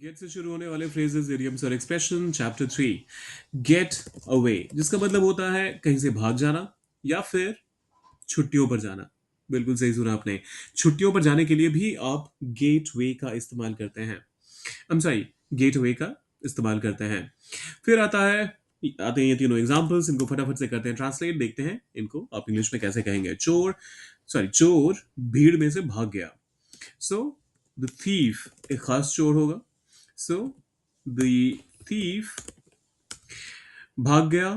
Gate से शुरू होने वाले फ्रेजेस, इडियम्स और एक्सप्रेशन। चैप्टर 3, गेट अवे, जिसका मतलब होता है कहीं से भाग जाना या फिर छुट्टियों पर जाना। बिल्कुल सही सुना आपने। छुट्टियों पर जाने के लिए भी आप गेट वे का इस्तेमाल करते हैं। सॉरी, गेट वे का इस्तेमाल करते हैं। फिर आते हैं ये तीनों एग्जाम्पल्स। इनको फटाफट से करते हैं ट्रांसलेट, देखते हैं इनको आप इंग्लिश में कैसे कहेंगे। चोर भीड़ में से भाग गया। सो द थीफ एक खास चोर होगा। सो द थीफ भाग गया।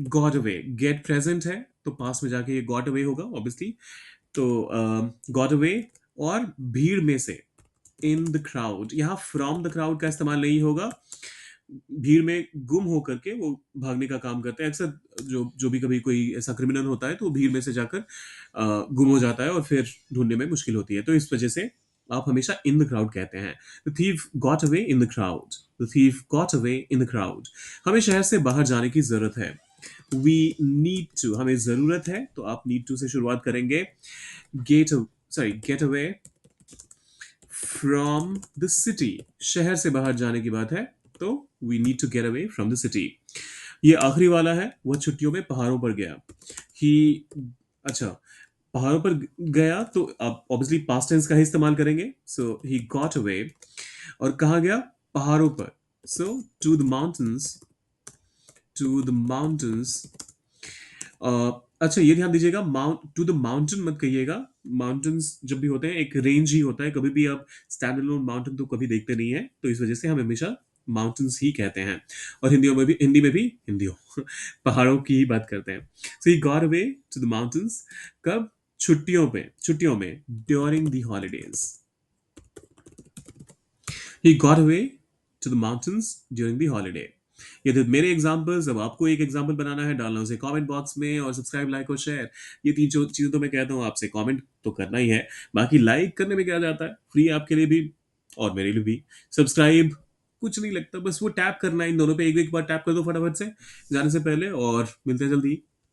गॉट अवे, गेट प्रेजेंट है तो पास में जाके ये गॉट अवे होगा ऑब्वियसली। तो गॉट अवे। और भीड़ में से, इन द क्राउड, यहां फ्रॉम द क्राउड का इस्तेमाल नहीं होगा। भीड़ में गुम होकर के वो भागने का काम करते हैं अक्सर। जो भी कभी कोई ऐसा क्रिमिनल होता है तो वो भीड़ में से जाकर गुम हो जाता है और फिर ढूंढने में मुश्किल होती है, तो इस वजह से आप हमेशा इन द क्राउड कहते हैं। The thief got away in the crowd. The thief got away in the crowd. हमें शहर से बाहर जाने की जरूरत है। वी नीड टू, हमें जरूरत है तो आप नीड टू से शुरुआत करेंगे। Get away from the city, शहर से बाहर जाने की बात है तो we need to get away from the city. ये आखिरी वाला है, वह छुट्टियों में पहाड़ों पर गया। ही, अच्छा, पहाड़ों पर गया तो आप ऑब्वियसली पास्ट टेंस का ही इस्तेमाल करेंगे। So he got away. और कहा गया? पहाड़ों पर। So to the mountains, to the mountains. अच्छा, ये ध्यान दीजिएगा, माउंट टू द माउंटेन मत कहिएगा। माउंटेन्स जब भी होते हैं एक रेंज ही होता है, कभी भी आप स्टैंड अलोन माउंटेन तो कभी देखते नहीं है, तो इस वजह से हम हमेशा माउंटेन्स ही कहते हैं। और हिंदियों पहाड़ों की ही बात करते हैं। So he got away to the mountains. कब? छुट्टियों में, during the holidays. He got away to the mountains during the holiday. ये थे मेरे एग्जाम्पल्स। अब आपको एक एग्जाम्पल बनाना है, डालना उसे कमेंट बॉक्स में, और सब्सक्राइब, लाइक और शेयर, ये तीन चीजें तो मैं कहता हूँ आपसे। कमेंट तो करना ही है, बाकी लाइक करने में क्या जाता है, फ्री आपके लिए भी और मेरे लिए भी। सब्सक्राइब कुछ नहीं लगता, बस वो टैप करना है, इन दोनों पे एक एक बार टैप कर दो फटाफट से जाने से पहले। और मिलते हैं जल्दी।